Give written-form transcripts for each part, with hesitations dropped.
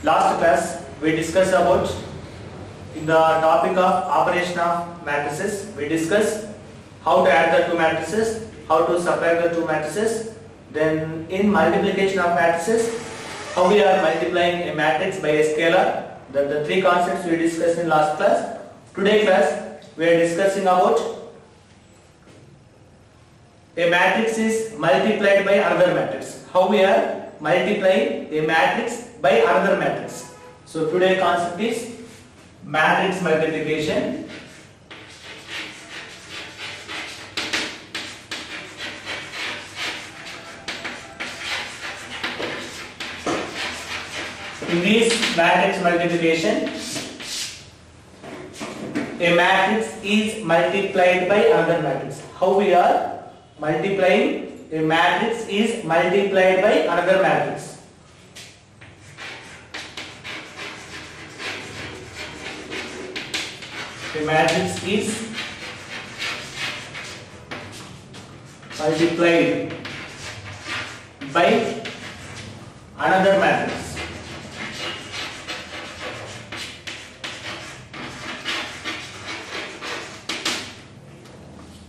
Last class we discussed about in the topic of operation of matrices. We discussed how to add the two matrices, how to subtract the two matrices. Then in multiplication of matrices, how we are multiplying a matrix by a scalar. The three concepts we discussed in last class. Today class we are discussing about a matrix is multiplied by another matrix. How we are multiplying a matrix by another matrix. So today concept is matrix multiplication. In this matrix multiplication, a matrix is multiplied by another matrix. How we are multiplying a matrix is multiplied by another matrix. A matrix is multiplied by another matrix.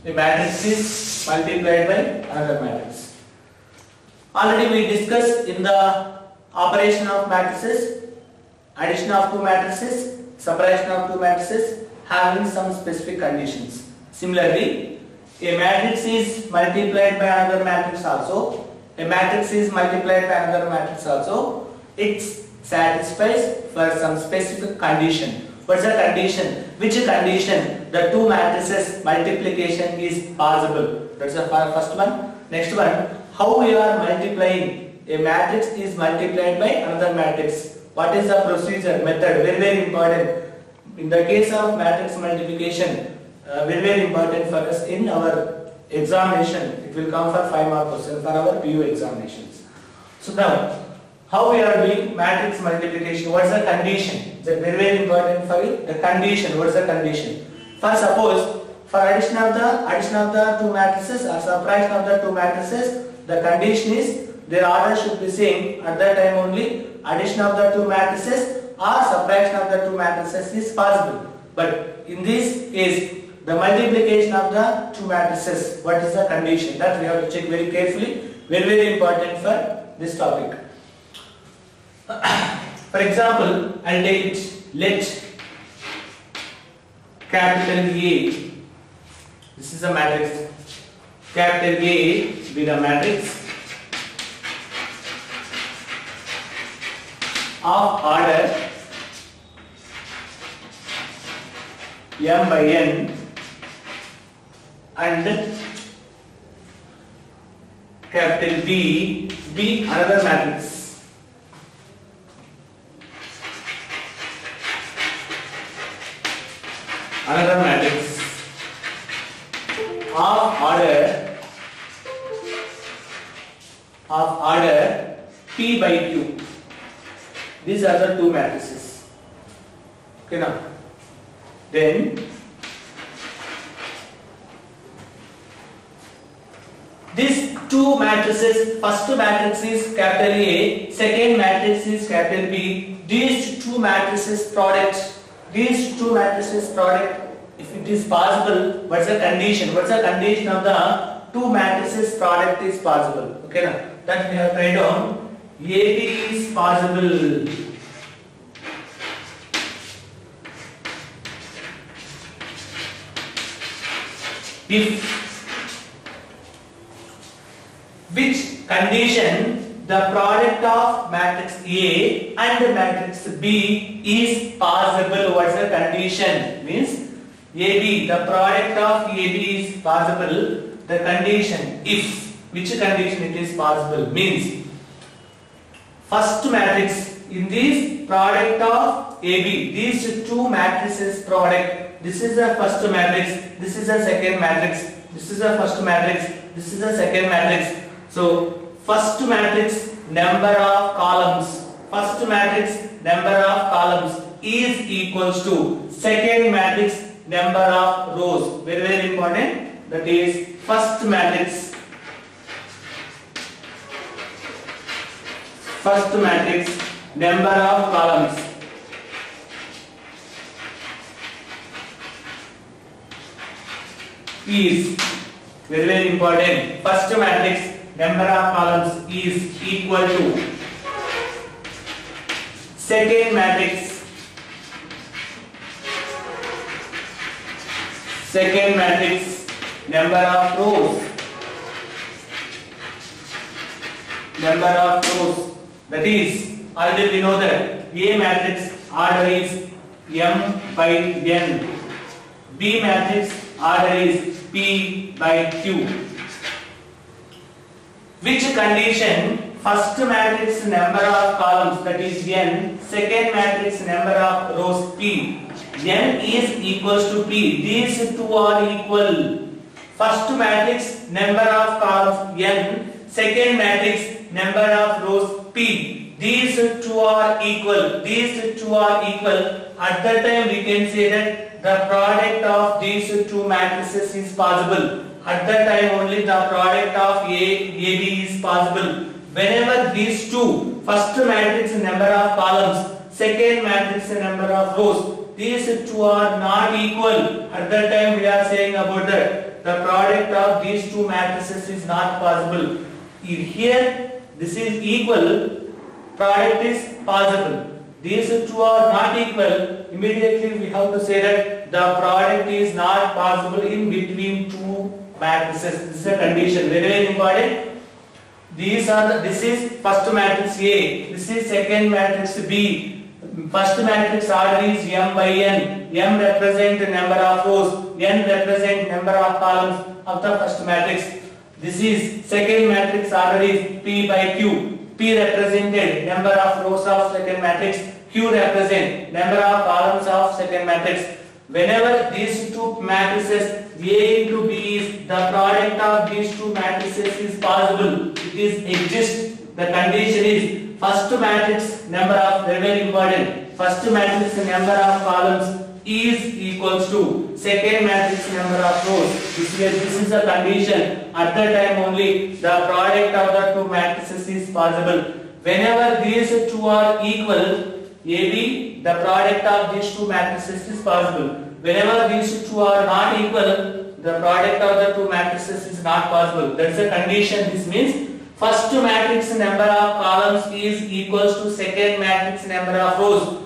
A matrix is multiplied by another matrix. Already we discussed in the operation of matrices, addition of two matrices, subtraction of two matrices having some specific conditions. Similarly, a matrix is multiplied by another matrix also. A matrix is multiplied by another matrix also. It satisfies for some specific condition. What's the condition? Which condition the two matrices multiplication is possible? That's the first one. Next one, how we are multiplying a matrix is multiplied by another matrix. What is the procedure, method? Very, very important. In the case of matrix multiplication, very, very important for us in our examination. It will come for 5 mark question for our PU examinations. So now, how we are doing matrix multiplication? What is the condition? It's very, very important for you. The condition. What is the condition? For suppose, for addition of the two matrices or subtraction of the two matrices, the condition is their order should be same. At that time only, addition of the two matrices or subtraction of the two matrices is possible. But in this case, the multiplication of the two matrices, what is the condition? That we have to check very carefully. Very, very important for this topic. For example, I'll take it. Let capital A, this is a matrix, capital A be the matrix of order m by n and capital B be another matrix. Another matrix of order P by Q. These are the two matrices. Okay, now then these two matrices, first matrix is capital A, second matrix is capital B. These two matrices product. These two matrices product, if it is possible, what's the condition? What's the condition of the two matrices product is possible? Okay, now that we have tried on. AB is possible. If which condition the product of matrix A and matrix B is possible. What is the condition? Means AB, the product of AB is possible. The condition, if, which condition it is possible? Means first matrix, in this product of AB, these two matrices product, this is the first matrix, this is the second matrix, this is the first matrix, this is the second matrix. So first matrix number of columns, first matrix number of columns is equals to second matrix number of rows. Very, very important. That is first matrix number of columns. Is very very important. First matrix number of columns is equal to second matrix number of rows. That is, already we know that A matrix order is M by N, B matrix order is P by Q. Which condition? First matrix number of columns, that is N, second matrix number of rows P. N is equals to P. These two are equal. First matrix number of columns N, second matrix number of rows P. These two are equal. At that time we can say that the product of these two matrices is possible. At that time only the product of AB is possible. Whenever these two, first matrix number of columns, second matrix number of rows, these two are not equal, at that time we are saying about that the product of these two matrices is not possible. Here this is equal, product is possible. These two are not equal, immediately we have to say that the product is not possible in between two matrices. This is a condition, very very important. This is first matrix A, this is second matrix B. First matrix order is M by N. M represent number of rows, N represent number of columns of the first matrix. This is second matrix order is P by Q. P represented number of rows of second matrix, Q represent number of columns of second matrix. Whenever these two matrices A into B is the product of these two matrices is possible, it is exists. The condition is first matrix number of, very important, first matrix number of columns is equals to second matrix number of rows. This is a condition. At that time only the product of the two matrices is possible. Whenever these two are equal, AB, the product of these two matrices is possible. Whenever these two are not equal, the product of the two matrices is not possible. That is a condition. This means first matrix number of columns is equals to second matrix number of rows.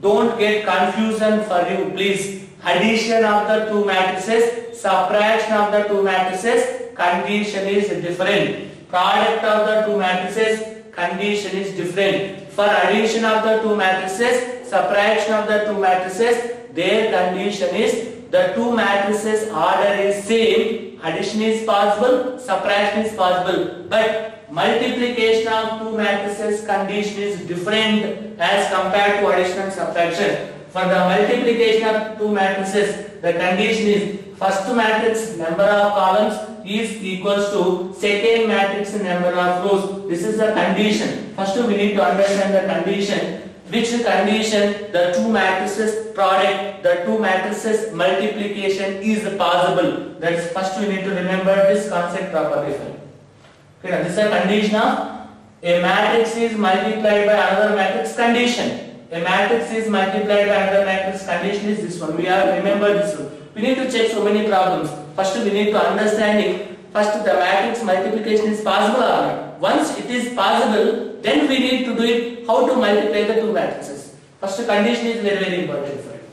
Don't get confusion for you, please. Addition of the two matrices, subtraction of the two matrices, condition is different. Product of the two matrices, condition is different. For addition of the two matrices, subtraction of the two matrices, their condition is the two matrices order is same, addition is possible, subtraction is possible, but multiplication of two matrices condition is different as compared to addition and subtraction. For the multiplication of two matrices, the condition is first matrix number of columns is equals to second matrix number of rows. This is the condition. First we need to understand the condition. Which condition the two matrices product, the two matrices multiplication is possible. That is, first we need to remember this concept properly. Okay, now this is a condition of a matrix is multiplied by another matrix condition. A matrix is multiplied by another matrix condition is this one. We have remember this one. We need to check so many problems. First we need to understanding. First the matrix multiplication is possible or not. Once it is possible, then we need to do it how to multiply the two matrices. First condition is very very important for it.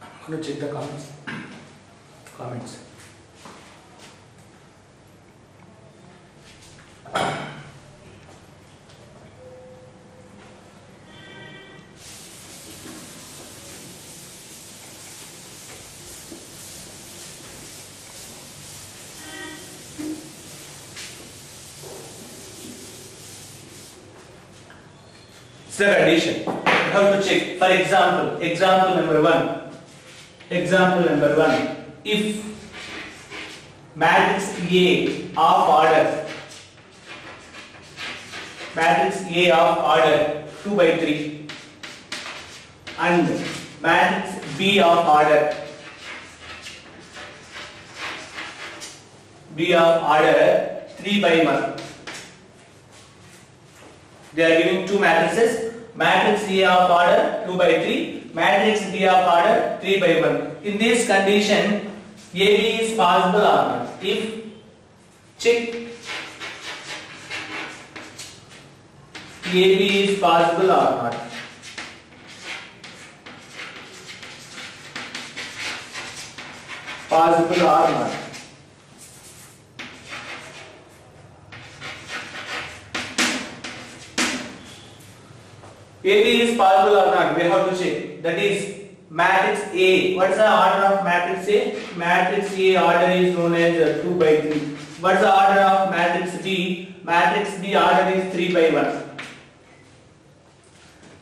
I'm going to check the comments. It's a condition. You have to check. For example number one. If matrix A of order 2 by 3 and matrix B of order 3 by 1. They are giving two matrices. Matrix A of order 2 by 3, matrix B of order 3 by 1. In this condition, AB is possible or not? If check AB is possible or not? Possible or not? AB is possible or not? We have to check. That is matrix A. What is the order of matrix A? Matrix A order is known as 2 by 3. What is the order of matrix B? Matrix B order is 3 by 1.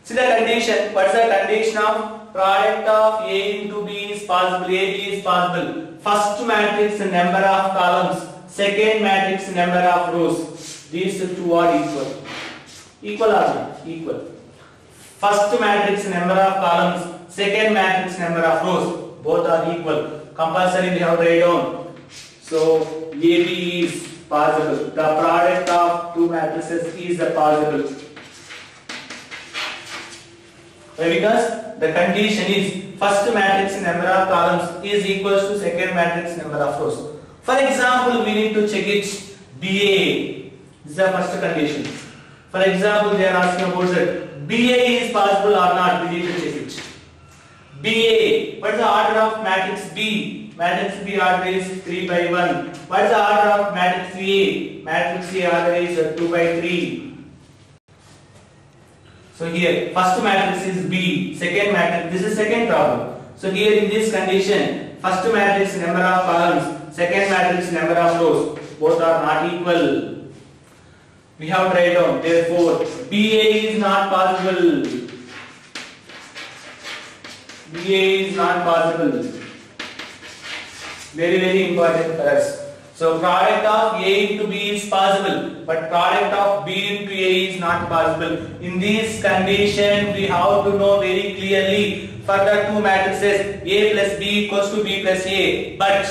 See the condition. What is the condition of product of A into B is possible? AB is possible. First matrix number of columns. Second matrix number of rows. These two are equal. Equal or not? Equal. First matrix number of columns, second matrix number of rows, both are equal. Compulsory we have to write down. So AB is possible. The product of two matrices is possible. Why? Because the condition is first matrix number of columns is equals to second matrix number of rows. For example, we need to check it BA. This is the first condition. For example, they are asking about that. BA is possible or not? We need to check it. BA. What is the order of matrix B? Matrix B order is 3 by 1. What is the order of matrix A? Matrix A order is 2 by 3. So here, first matrix is B. Second matrix. This is second problem. So here in this condition, first matrix number of columns, second matrix number of rows, both are not equal. We have to write down. Therefore, BA is not possible. BA is not possible. Very, very important for us. So, product of A into B is possible, but product of B into A is not possible. In this condition, we have to know very clearly for the two matrices A plus B equals to B plus A. But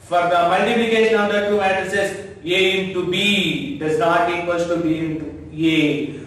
for the multiplication of the two matrices, A into B does not equals to B into A.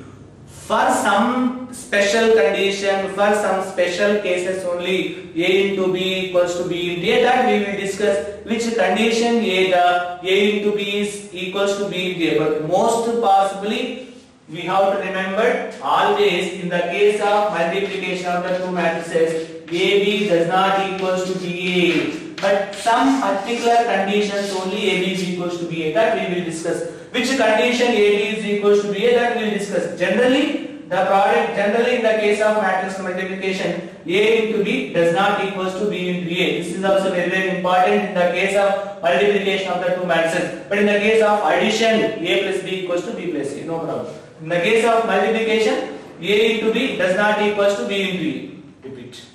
For some special condition, for some special cases only, A into B equals to B into A. That we will discuss which condition A into B is equals to B into A. But most possibly, we have to remember always in the case of multiplication of the two matrices, AB does not equals to BA. But some particular conditions only AB is equals to BA. That we will discuss. Which condition AB is equals to BA, that we will discuss. Generally in the case of matrix multiplication, A into B does not equals to B into A. This is also very, very important in the case of multiplication of the two matrices. But in the case of addition, A plus B equals to B plus A. No problem. In the case of multiplication, A into B does not equals to B into A. Repeat.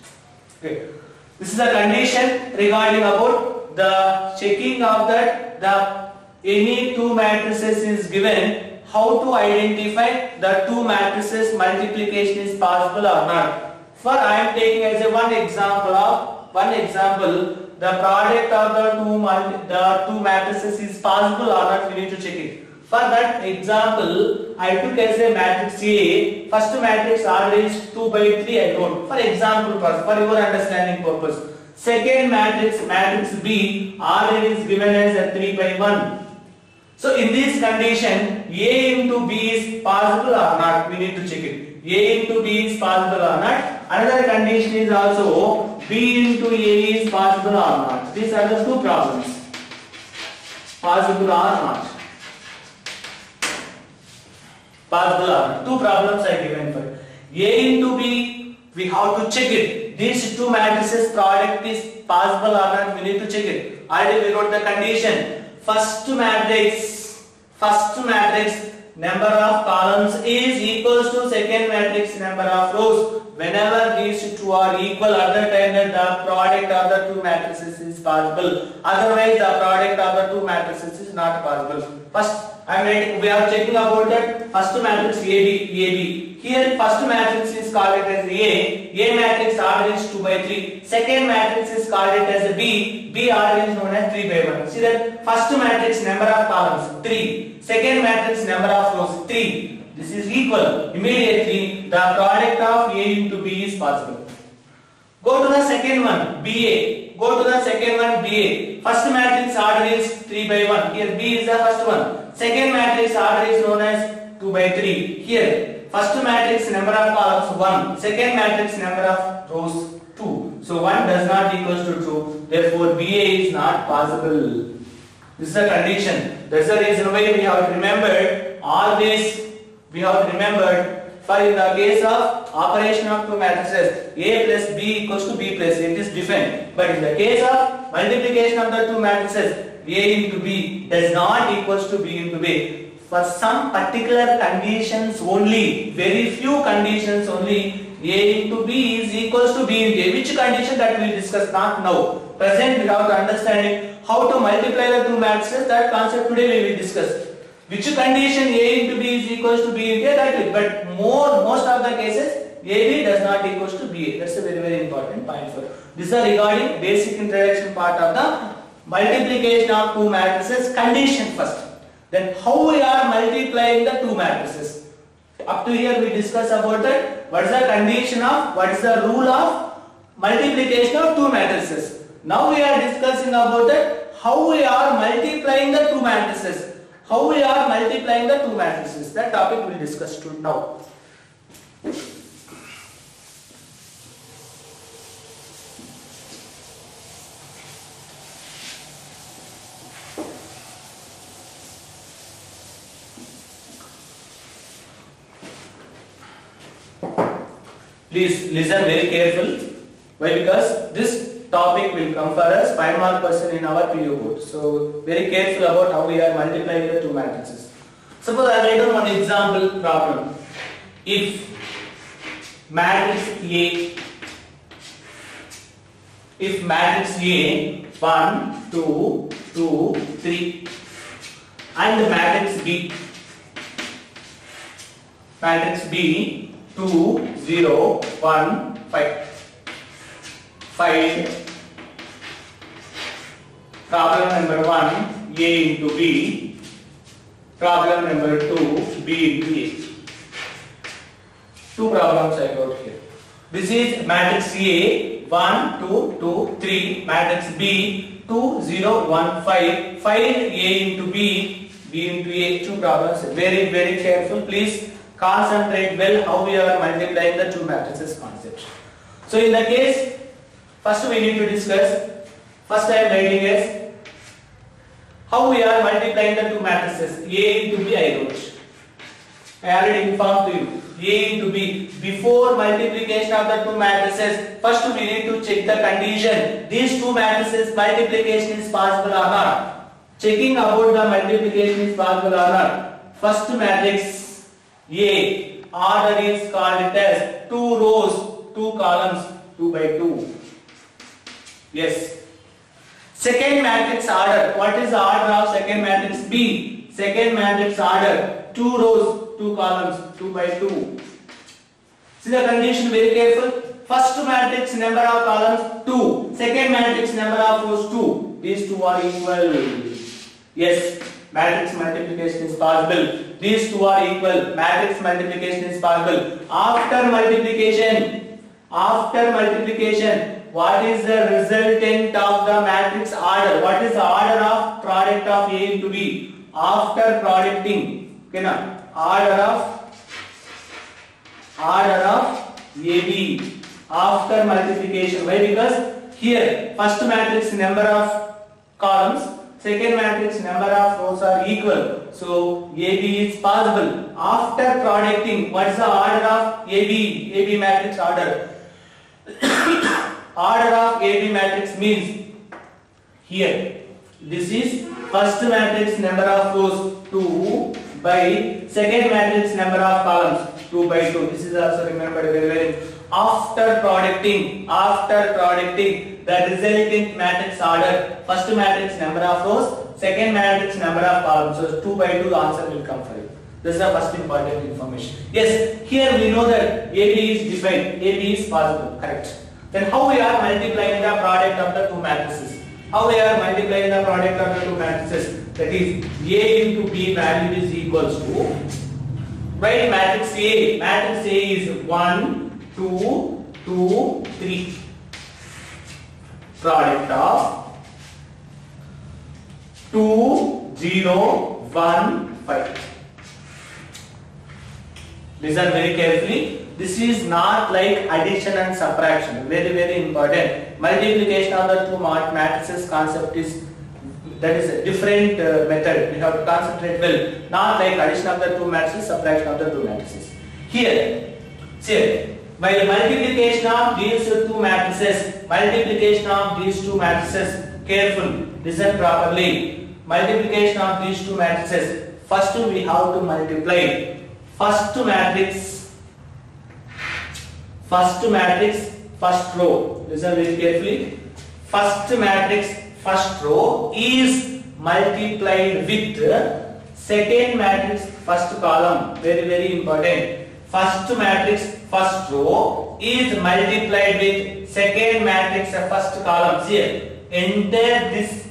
Okay. This is a condition regarding about the checking of that any two matrices is given, how to identify the two matrices multiplication is possible or not. For I am taking as a one example, the product of the two matrices is possible or not, we need to check it. For that example, I took as a matrix A, first matrix order is 2 by 3 I wrote. For example, for your understanding purpose. Second matrix B, order is given as a 3 by 1. So in this condition, A into B is possible or not, we need to check it. A into B is possible or not. Another condition is also B into A is possible or not. These are the two problems. Possible or not. Possible or not. Two problems I given for A into B, we have to check it. These two matrices product is possible or not, we need to check it. Already we wrote the condition. First matrix number of columns is equals to second matrix number of rows. Whenever these two are equal, at the time that the product of the two matrices is possible. Otherwise, the product of the two matrices is not possible. First, we are checking about that first matrix AB. Here, first matrix is called it as A matrix order is 2 by 3. Second matrix is called it as B order is known as 3 by 1. See that first matrix number of columns 3. Second matrix number of rows 3. This is equal. Immediately the product of A into B is possible. Go to the second one, BA. Go to the second one, BA. First matrix order is 3 by 1. Here B is the first one. Second matrix order is known as 2 by 3. Here first matrix number of columns 1. Second matrix number of rows 2. So 1 does not equals to 2. Therefore BA is not possible. This is a condition. That's the reason why we have remembered always. We have remembered for in the case of operation of two matrices A plus B equals to B plus A, it is different. But in the case of multiplication of the two matrices A into B does not equals to B into A. For some particular conditions only, very few conditions only, A into B is equals to B into A. Which condition that we will discuss not now. Present we have to understand how to multiply the two matrices. That concept today we will discuss. Which condition A into B is equals to B into A, that is, but most of the cases AB does not equals to BA. That's a very important point for. This is regarding basic introduction part of the multiplication of two matrices condition first. Then how we are multiplying the two matrices. Up to here we discuss about that. What is the condition of, what is the rule of multiplication of two matrices. Now we are discussing about that how we are multiplying the two matrices. How we are multiplying the two matrices. That topic we will discuss now. Please listen very carefully. Why? Because this topic will come for us 5 mark question in our PO board. So very careful about how we are multiplying the two matrices. Suppose I write down one example problem. If matrix A 1, 2, 2, 3 and matrix B 2, 0, 1, 5. Find problem number 1 A into B, problem number 2 B into A. Two problems I got here. This is matrix A 1, 2, 2, 3, matrix B 2, 0, 1, 5. Find A into B, B into A. Two problems. Very careful. Please concentrate well how we are multiplying the two matrices concept. So in the case, first we need to discuss. First I am writing as how we are multiplying the two matrices. A into B I wrote. I already informed to you. A into B. Before multiplication of the two matrices, first we need to check the condition. These two matrices multiplication is possible or not. Checking about the multiplication is possible or not. First matrix A, order is called it as 2 rows, 2 columns, 2 by 2. Yes. Second matrix order. What is the order of second matrix B? Second matrix order 2 rows, 2 columns, 2 by 2. See the condition very careful. First matrix number of columns 2. Second matrix number of rows 2. These two are equal. Yes. Matrix multiplication is possible. These two are equal. Matrix multiplication is possible. After multiplication, what is the resultant of the matrix order? What is the order of product of A into B? After producting, okay, now, order of AB after multiplication. Why? Because here first matrix number of columns, second matrix number of rows are equal. So AB is possible. After producting, what is the order of AB matrix order? Order of AB matrix means here this is first matrix number of rows 2 by second matrix number of columns 2 by 2. This is also remembered very well. After producting the resultant matrix order, first matrix number of rows, second matrix number of columns. So 2 by 2 the answer will come for you. This is the first important information. Yes, here we know that AB is defined, AB is possible, correct. Then how we are multiplying the product of the two matrices? How we are multiplying the product of the two matrices? that is A into B value is equals to, write matrix A. Matrix A is 1, 2, 2, 3. Product of 2, 0, 1, 5. Listen very carefully. This is not like addition and subtraction. Very important. Multiplication of the two matrices concept is, that is a different method. We have to concentrate well. Not like addition of the two matrices, subtraction of the two matrices. Here, see, by the multiplication of these two matrices, careful, listen properly. Multiplication of these two matrices. First we have to multiply. First matrix, first row. Listen very carefully. First matrix, first row is multiplied with second matrix, first column. Very important. First matrix, first row is multiplied with second matrix, first column. Here, enter this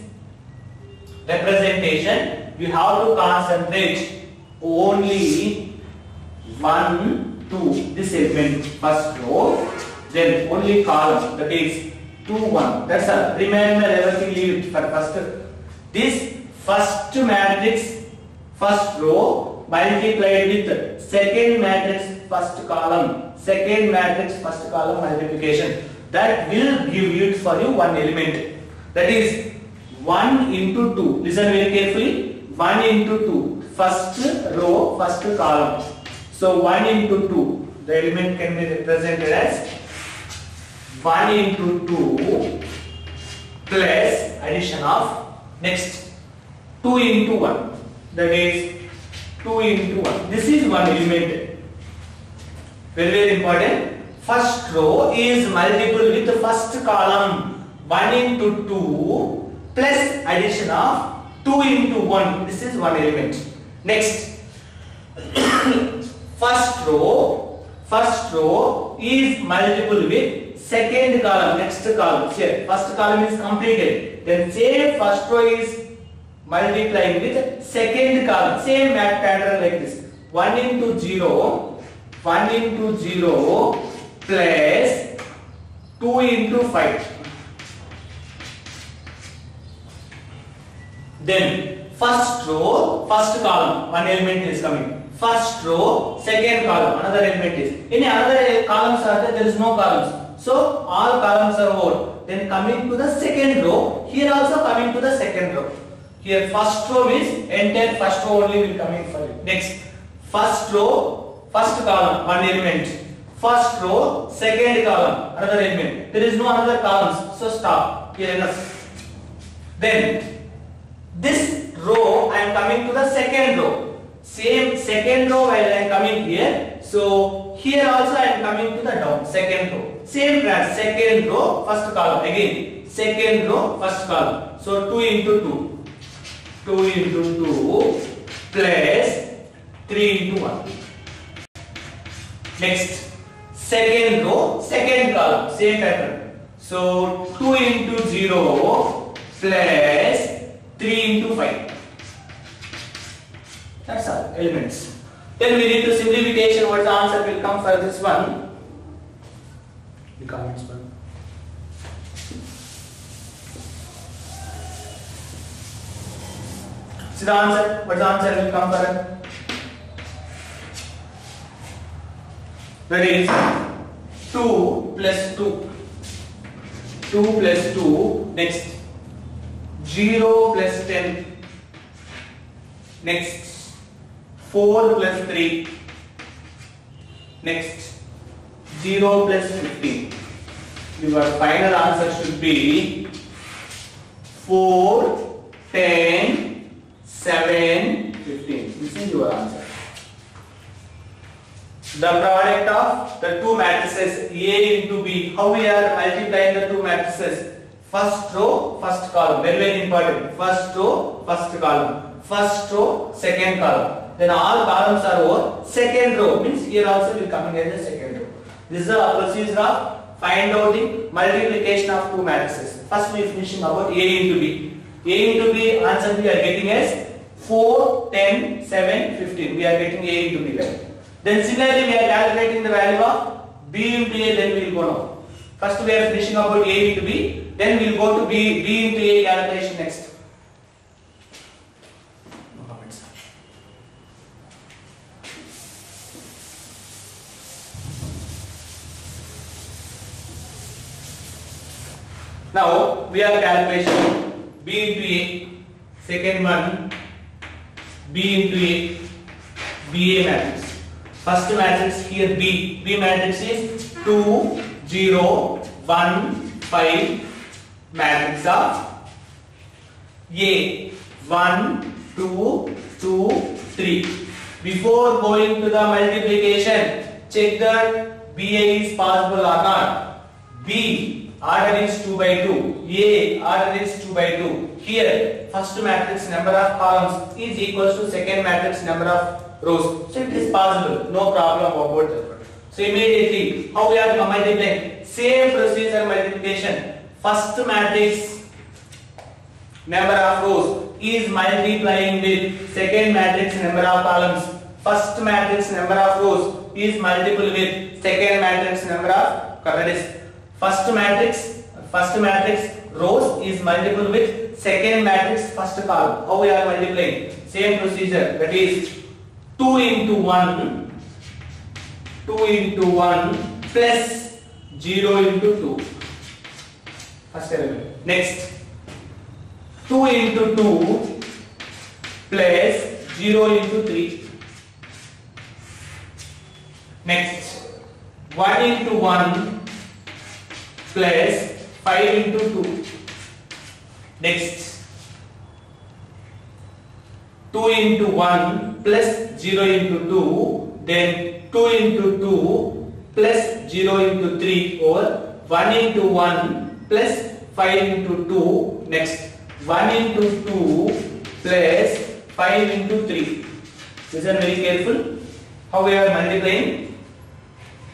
representation. You have to concentrate only 1, 2, this element, first row, then only column, that is 2, 1. That's all. Remember everything, leave it for first. This first matrix, first row, multiplied with second matrix, first column. Second matrix, first column multiplication. That will give it for you one element. That is 1 into 2. Listen very carefully. 1 into 2. First row, first column. So 1 into 2, the element can be represented as 1 into 2 plus addition of next 2 into 1, that is 2 into 1. This is one element. Very important. First row is multiple with the first column, 1 into 2 plus addition of 2 into 1. This is one element. Next. First row is multiple with second column, next column. Here, first column is completed. Then same first row is multiplying with second column. Same math pattern like this. 1 into 0 plus 2 into 5. Then first row, first column, one element is coming. First row, second column, another element is. In another columns are there is no columns. So all columns are over. Then coming to the second row, here also coming to the second row. Here first row means entire first row only will come in for you. Next, first row, first column, one element. First row, second column, another element. There is no another columns, so stop. Here enough. Then this row I am coming to the second row. Same second row while I am coming here. So here also I am coming to the down, second row. Same class, second row, first column. Again, second row, first column. So 2 into 2. 2 into 2 plus 3 into 1. Next, second row, second column, same pattern. So 2 into 0 plus 3 into 5. That's all, elements. Then we need to simplification. What the answer will come for this one? The comments one. See the answer. What the answer will come for? That is 2 plus 2. 2 plus 2. Next, 0 plus 10. Next, 4 plus 3. Next, 0 plus 15. Your final answer should be 4, 10, 7, 15. This is your answer. The product of the two matrices A into B. How we are multiplying the two matrices? First row, first column. Very, very important. First row, first column. First row, second column. Then all columns are over. Second row means here also will coming as a second row. This is the procedure of find out the multiplication of two matrices. First we finishing about A into B. A into B answer we are getting as 4, 10, 7, 15. We are getting A into B value. Then similarly we are calculating the value of B into A, then we will go now. First we are finishing about A into B, then we will go to B into A calculation next. Now we are calculating B into A, second one B into A, BA matrix. First matrix here B matrix is 2, 0, 1, 5 matrix of A, 1, 2, 2, 3. Before going to the multiplication, check that BA is possible or not. B order is 2 by 2. A order is 2 by 2. Here, first matrix number of columns is equals to second matrix number of rows. So it is possible. No problem about that. So immediately, how we are multiplying? Same procedure multiplication. First matrix number of rows is multiplying with second matrix number of columns. First matrix number of rows is multiple with second matrix number of columns. First matrix rows is multiple with second matrix first column. How we are multiplying? Same procedure, that is 2 into 1 plus 0 into 2. First element. Next 2 into 2 plus 0 into 3. Next 1 into 1 plus 5 into 2. Next 2 into 1 plus 0 into 2. Then 2 into 2 plus 0 into 3 or 1 into 1 plus 5 into 2. Next 1 into 2 plus 5 into 3. Listen very careful. How we are multiplying?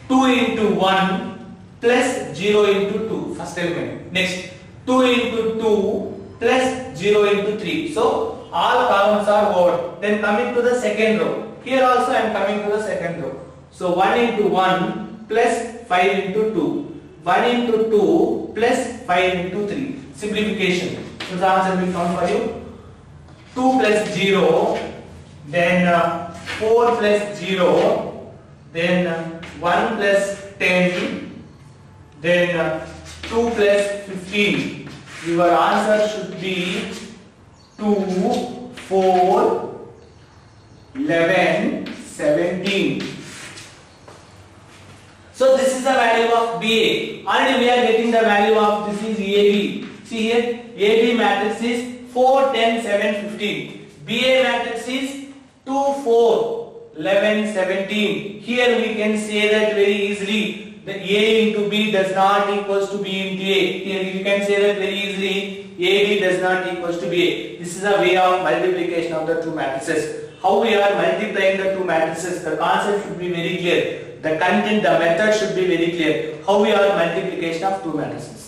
2 into 1 plus 0 into 2, first element. Next 2 into 2 plus 0 into 3. So all columns are over. Then coming to the second row. Here also I am coming to the second row. So 1 into 1 plus 5 into 2. 1 into 2 plus 5 into 3. Simplification. So the answer will come for you. 2 plus 0. Then 4 plus 0. Then 1 plus 10. Then 2 plus 15. Your answer should be 2, 4, 11, 17. So this is the value of BA. Already we are getting the value of this is AB. See here, AB matrix is 4, 10, 7, 15. BA matrix is 2, 4, 11, 17. Here we can say that very easily. The A into B does not equals to B into A. Here you can say that very easily. AB does not equals to BA. This is a way of multiplication of the two matrices. How we are multiplying the two matrices, the concept should be very clear. The content, the method should be very clear. How we are multiplication of two matrices.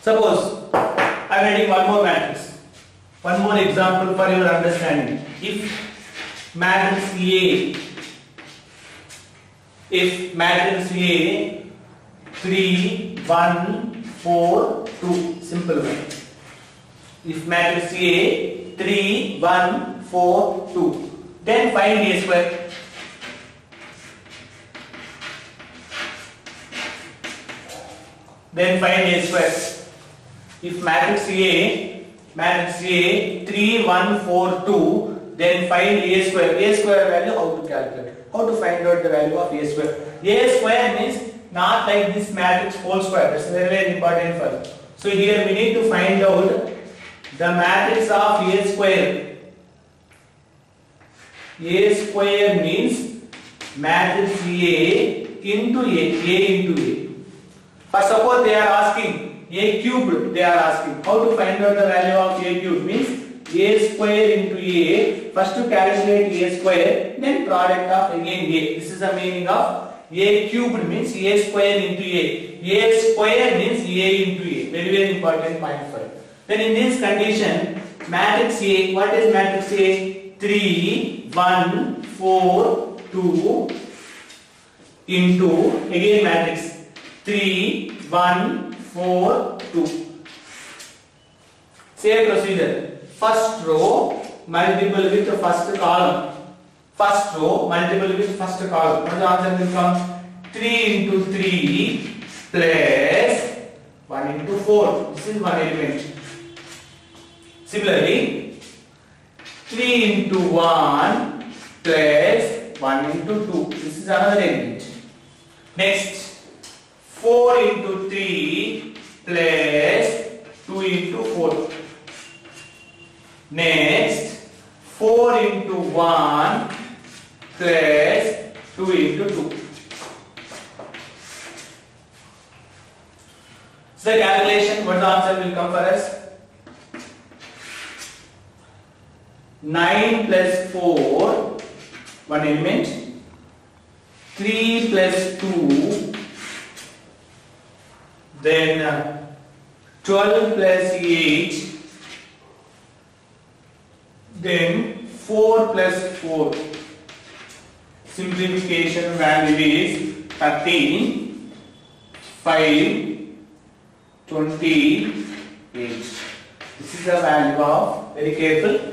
Suppose I am adding one more matrix, one more example for your understanding. If matrix A 3, 1, 4, 2, simple one. If matrix A 3, 1, 4, 2, then find A square. Then find A square. If matrix A 3, 1, 4, 2, then find A square. A square value how to calculate? How to find out the value of A square? A square means not like this matrix whole square. That's very, very important for you. So here we need to find out the matrix of A square. A square means matrix A into A into A. First suppose they are asking A cubed, they are asking how to find out the value of A cubed means A square into A. First to calculate A square, then product of again A. This is the meaning of A cubed means A square into A. A square means A into A. Very very important point for it. Then in this condition, matrix A, what is matrix A? 3, 1, 4, 2 into again matrix 3, 1, 4, 2. Same procedure. First row multiple with the first column. First row multiple with first column. What the answer will come? 3 into 3 plus 1 into 4. This is one element. Similarly, 3 into 1 plus 1 into 2. This is another element. Next, 4 into 3 plus 2 into 4. Next, 4 into 1 plus 2 into 2. So the calculation, what the answer will come for us? 9 plus 4, one element, 3 plus 2, then 12 plus 8, then 4 plus 4. Simplification value is 13, 5, 28. This is the value of, very careful.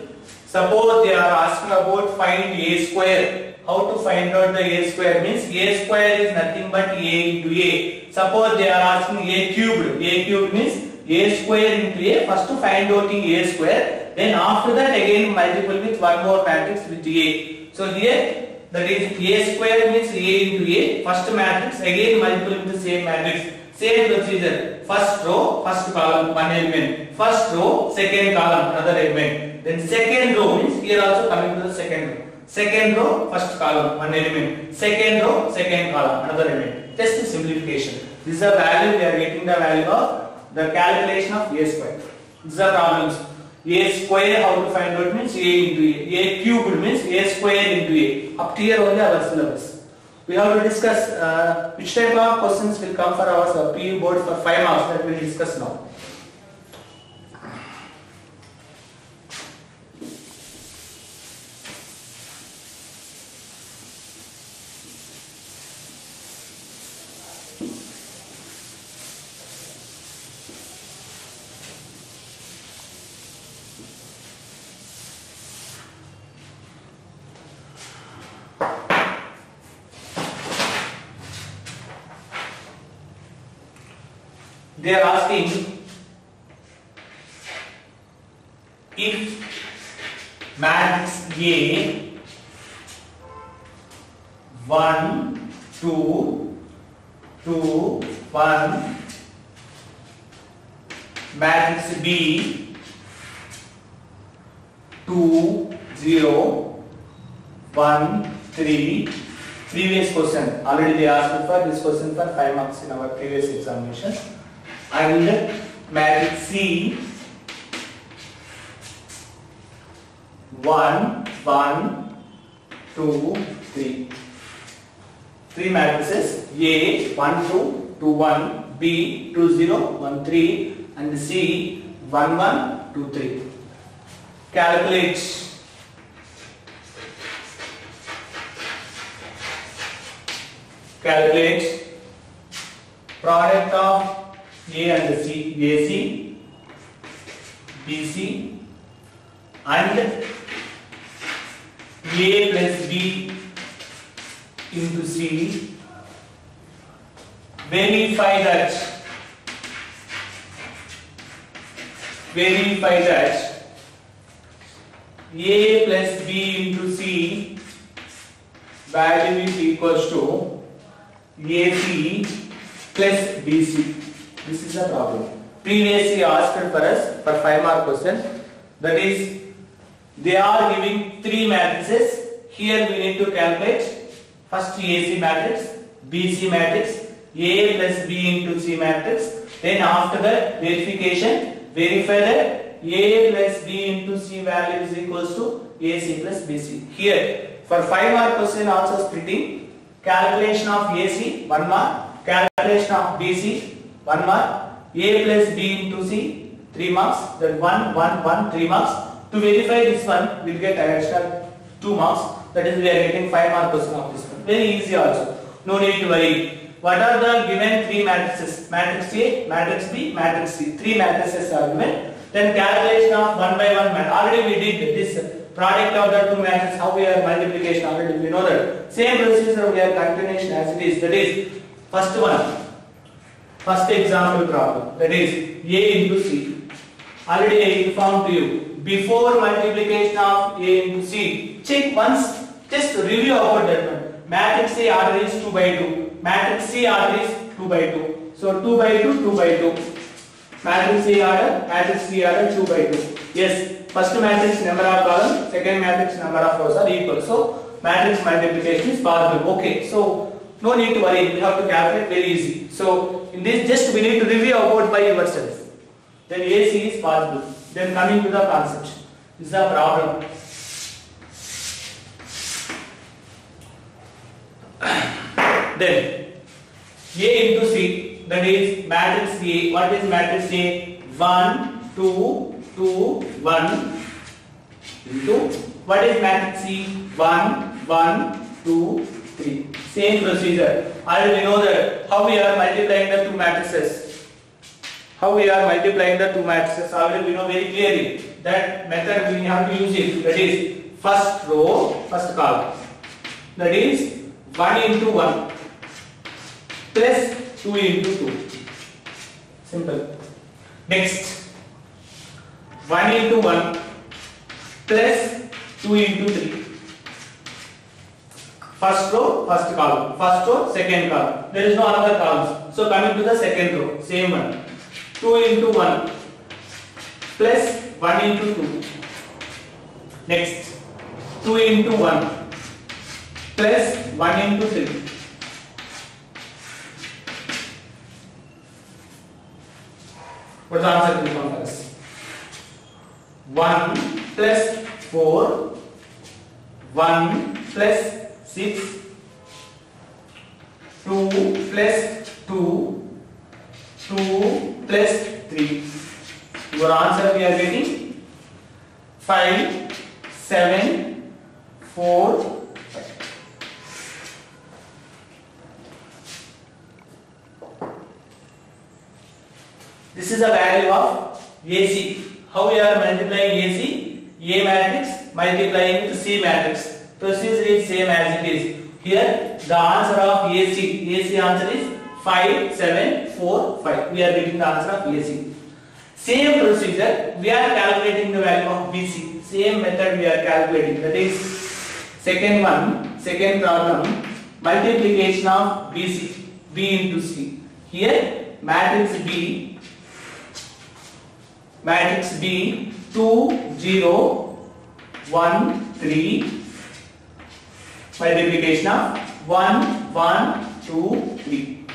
Suppose they are asking about find A square. How to find out the A square means A square is nothing but A into A. Suppose they are asking A cubed. A cubed means A square into A. First to find out A square. Then after that again multiple with one more matrix with A. So here that is A square means A into A. First matrix again multiple with the same matrix. Same procedure. First row, first column, one element. First row, second column, another element. Then second row means here also coming to the second row. Second row, first column, one element. Second row, second column, another element. Just the simplification. This is the value, we are getting the value of the calculation of A square. These are problems. A square, how to find out means A into A. A cubed means A square into A. Up to here only our syllabus. We have to discuss which type of questions will come for our PU board for 5 marks, that we will discuss now. They are asking if matrix A 1, 2, 2, 1, matrix B 2, 0, 1, 3. Previous question, already they asked for this question for 5 marks in our previous examination. And matrix C 1, 1, 2, 3. 3 matrices A 1, 2, 2, 1, B 2, 0, 1, 3 and C 1, 1, 2, 3. Calculate. Calculate product of A and C, AC, BC and A plus B into C. Verify that A plus B into C value is equals to AC plus BC. This is the problem. Previously asked for us for 5 mark question. That is, they are giving three matrices. Here we need to calculate first AC matrix, BC matrix, A plus B into C matrix. Then after that verification, verify that A plus B into C value is equals to AC plus BC. Here for 5 mark question also splitting. Calculation of AC 1 mark, calculation of BC 1 mark, A plus B into C 3 marks. Then 1, 1, 1, 3 marks. To verify this one, we will get additional 2 marks. That is, we are getting 5 mark question of this one. Very easy also. No need to worry. What are the given three matrices? Matrix A, matrix B, matrix C. Three matrices are given. Then calculation of 1 by 1 matrix. Already we did this product of the two matrices. How we are multiplication already we know that. Same procedure we are continuation as it is. That is first one. First example problem. That is A into C. Already I informed to you. Before multiplication of A into C, check once. Just review about that one. Matrix A order is 2 by 2. Matrix C order is 2 by 2. So 2 by 2, 2 by 2. Matrix A order, matrix C order 2 by 2. Yes, first matrix number of columns, second matrix number of rows are equal. So matrix multiplication is possible. Okay, so no need to worry. We have to calculate very easy. So in this, just we need to review about by yourself. Then AC is possible. Then coming to the concept. This is a problem. Then A into C, that is matrix A. What is matrix A? 1, 2, 2, 1 into what is matrix C? 1, 1, 2, 3. Same procedure. Already we know that how we are multiplying the two matrices. How we are multiplying the two matrices. Already we know very clearly that method we have to use it. That is first row, first column. That is 1 into 1 plus 2 into 2. Simple. Next 1 into 1 plus 2 into 3. First row, first column. First row, second column. There is no another columns. So coming to the second row, same one. 2 into 1 plus 1 into 2. Next 2 into 1 plus 1 into 3. What is the answer to become for us? 1 plus 4, 1 plus 6, 2 plus 2, 2 plus 3. Your answer we are getting 5, 7, 4, 5. This is the value of AC. How we are multiplying AC? A matrix multiplying with C matrix. Procedure is same as it is. Here the answer of AC answer is 5, 7, 4, 5. We are getting the answer of AC. Same procedure we are calculating the value of BC. Same method we are calculating. That is second one, second problem, multiplication of BC, B into C. Here matrix B 2, 0, 1, 3, multiplication of 1, 1, 2, 3.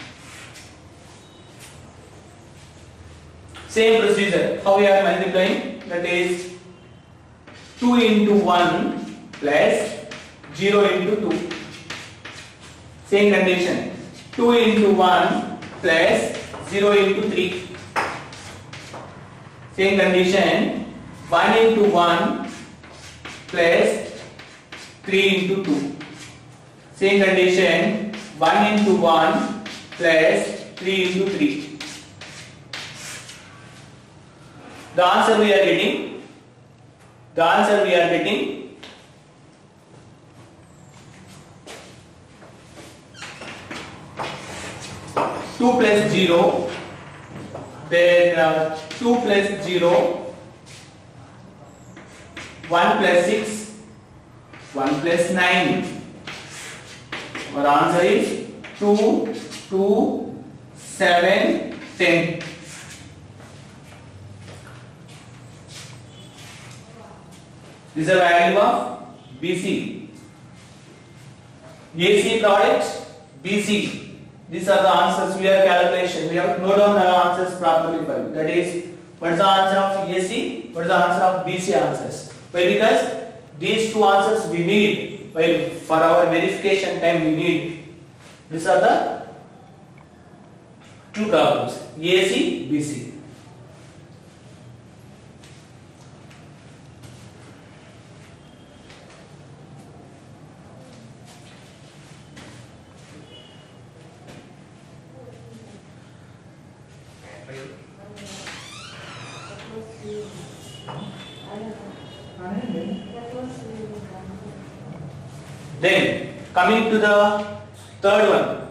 Same procedure. How we are multiplying? That is 2 into 1 plus 0 into 2. Same condition. 2 into 1 plus 0 into 3. Same condition. 1 into 1 plus 3 into 2. Same condition. 1 into 1 plus 3 into 3. The answer we are getting. The answer we are getting 2 plus 0, then 2 plus 0, 1 plus 6, 1 plus 9. Our answer is 2, 2, 7, 10. This is the value of BC. AC product, BC. These are the answers we have calculation. We have to note down the answers properly for you. That is, what is the answer of AC? What is the answer of BC answers? Why? Because these two answers we need. While for our verification time we need. These are the two problems. AC, BC. Then coming to the third one.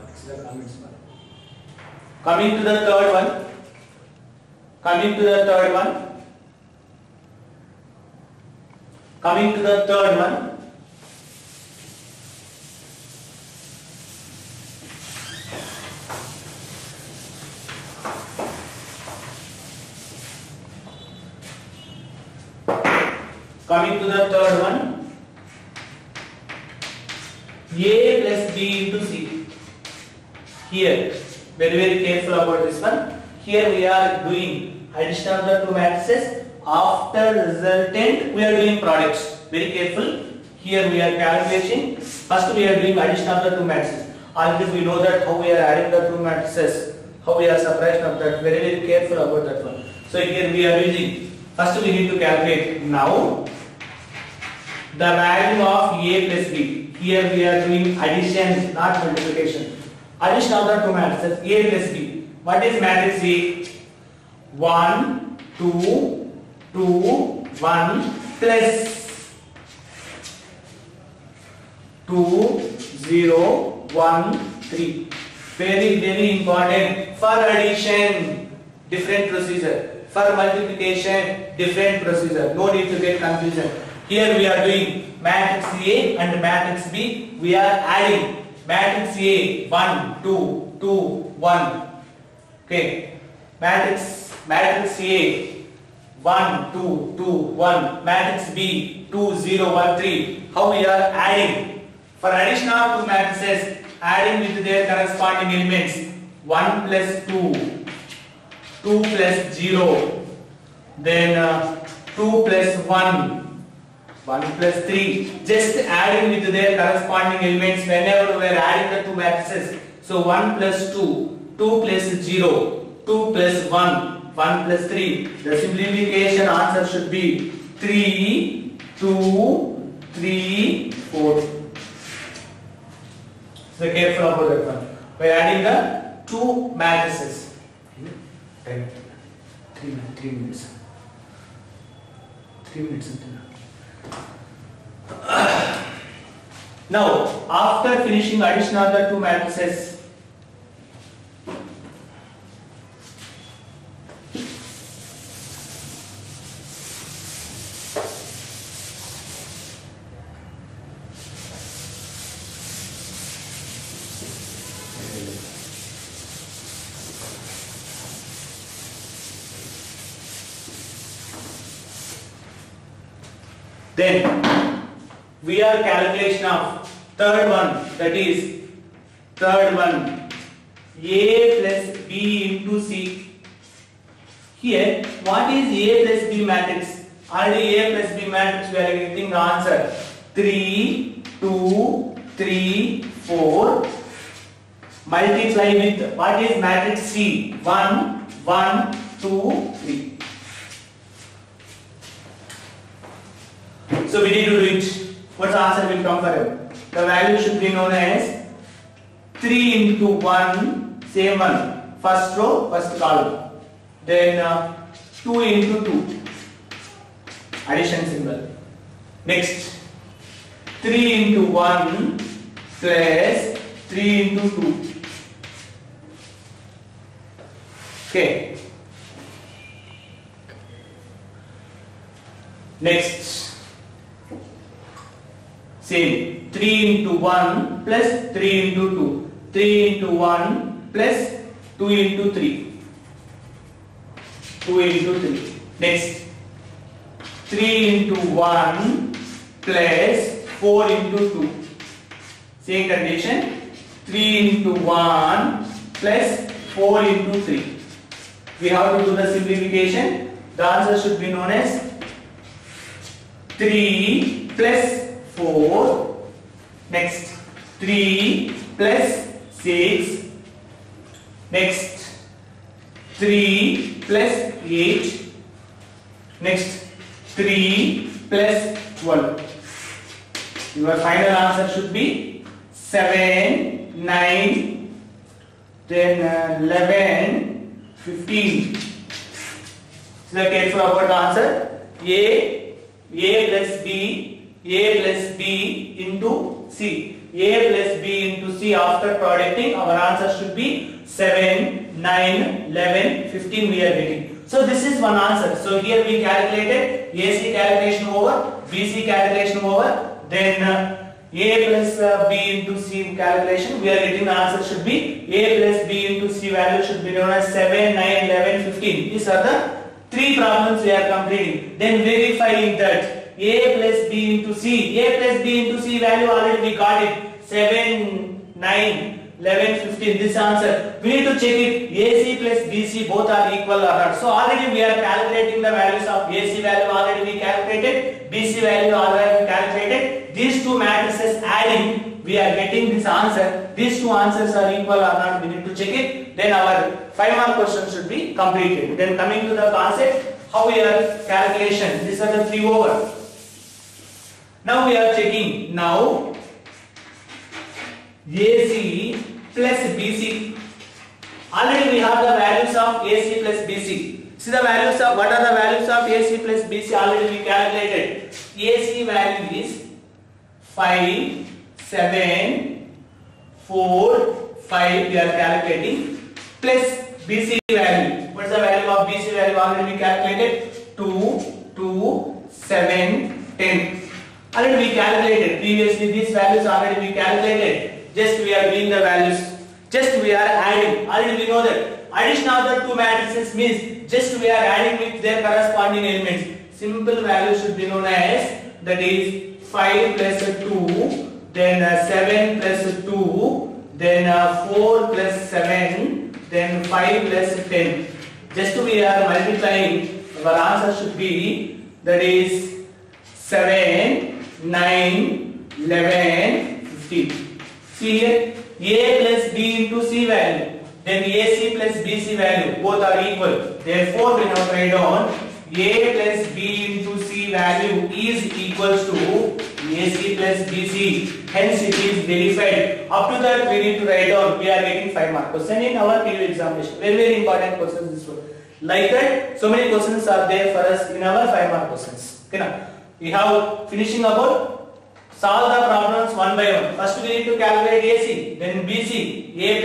Coming to the third one. Coming to the third one. Coming to the third one. Coming to the third one. A plus B into C. Here, very careful about this one. Here we are doing addition of the two matrices. After resultant, we are doing products. Very careful. Here we are calculating. First we are doing addition of the two matrices. Already we know that how we are adding the two matrices, how we are separation of that. Very careful about that one. So here we are using. First we need to calculate now the value of A plus B. Here we are doing addition, not multiplication. Addition of the two matrices A plus B. What is matrix A? 1, 2, 2, 1 plus 2, 0, 1, 3. Very important. For addition, different procedure. For multiplication, different procedure. No need to get confusion. Here we are doing matrix A and matrix B. We are adding matrix A 1, 2, 2, 1. Okay. Matrix A 1, 2, 2, 1. Matrix B 2, 0, 1, 3. How we are adding? For addition of two matrices, adding with their corresponding elements. 1 plus 2, 2 plus 0, then 2 plus 1. 1 plus 3, just adding with their corresponding elements whenever we are adding the two matrices. So 1 plus 2, 2 plus 0, 2 plus 1, 1 plus 3. The simplification answer should be 3, 2, 3, 4. So careful about that one. We are adding the two matrices. 3 minutes. 3 minutes. Now, after finishing addition of the two matrices, then we are calculation of third one, that is third one, A plus B into C. Here, what is A plus B matrix? Already A plus B matrix we are getting the answer 3, 2, 3, 4. Multiply with what is matrix C? 1, 1, 2, 3. So we need to do it. What's the answer will come for him? The value should be known as 3 into 1, same one. First row, first column. Then 2 into 2. Addition symbol. Next, 3 into 1 plus 3 into 2. Okay. Next, same 3 into 1 plus 3 into 2. 3 into 1 plus 2 into 3. 2 into 3. Next, 3 into 1 plus 4 into 2. Same condition. 3 into 1 plus 4 into 3. We have to do the simplification. The answer should be known as 3 plus 4. Next 3 plus 6. Next 3 plus 8. Next 3 plus 12. Your final answer should be 7, 9, then 11, 15. So careful about the answer. A plus B into C. A plus B into C after producting, our answer should be 7, 9, 11, 15 we are getting. So this is one answer. So here we calculated AC calculation over, BC calculation over, then A plus B into C calculation. We are getting the answer should be A plus B into C value should be known as 7, 9, 11, 15. These are the three problems we are completing. Then verifying that A plus B into C. A plus B into C value already we got it. 7, 9, 11, 15. This answer. We need to check it. AC plus BC both are equal or not. So already we are calculating the values of AC value already we calculated. BC value already we calculated. These two matrices adding, we are getting this answer. These two answers are equal or not. We need to check it. Then our 5 mark question should be completed. Then coming to the concept, how we are calculation. These are the 3 over. Now we are checking. Now AC plus BC. Already we have the values of AC plus BC. See the values of, what are the values of AC plus BC? Already we calculated. AC value is 5, 7, 4, 5 we are calculating plus BC value. What is the value of BC value? Already we calculated 2, 2, 7, 10. Already we calculated. Previously these values already we calculated. Just we are doing the values. Just we are adding. Already we know that addition of the two matrices means just we are adding with their corresponding elements. Simple value should be known as, that is 5 plus 2, then 7 plus 2, then 4 plus 7, then 5 plus 10. Just we are multiplying. Our answer should be, that is 7, 9, 11, 15. See here, A plus B into C value, then AC plus BC value, both are equal. Therefore, we now write down A plus B into C value is equals to AC plus BC. Hence, it is verified. Up to that, we need to write down. We are getting 5 mark question in our PU examination. Very, very important questions this one. Like that, so many questions are there for us in our 5 mark questions. Okay, now we have finishing about. Solve the problems one by one. First we need to calculate AC, then BC, A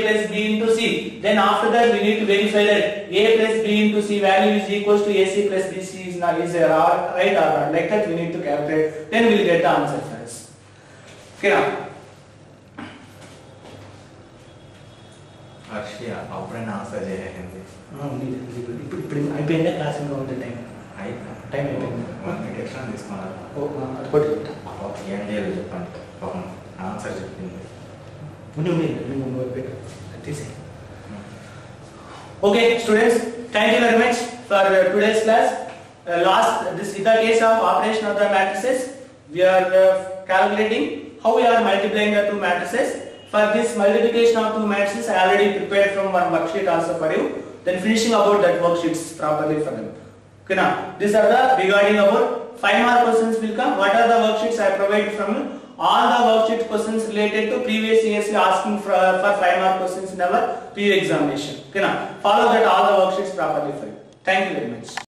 plus B into C. Then after that we need to verify that A plus B into C value is equals to AC plus BC is right or not. Like that we need to calculate. Then we will get the answer for us. Okay now. Arshia, apurna answer cheyalindi. ఇప్పుడు అయిపోయిందా class ఇంకా ఉంది time అయిపోయింది 1 minute extra తీసుకున్నారు. ఏం చేయాలి చెప్పండి. పాపం ఆన్సర్ చెప్పింది. Okay students, thank you very much for today's class. This is the case of operation of the matrices. We are calculating how we are multiplying the two matrices. For this multiplication of two matrices, I already prepared from one worksheet also for you. Then finishing about that worksheets properly for them. Okay, now these are the regarding about 5 mark questions will come. What are the worksheets I provide from you? All the worksheet questions related to previous years asking for 5 mark questions in our PU examination. Okay, now follow that all the worksheets properly for you. Thank you very much.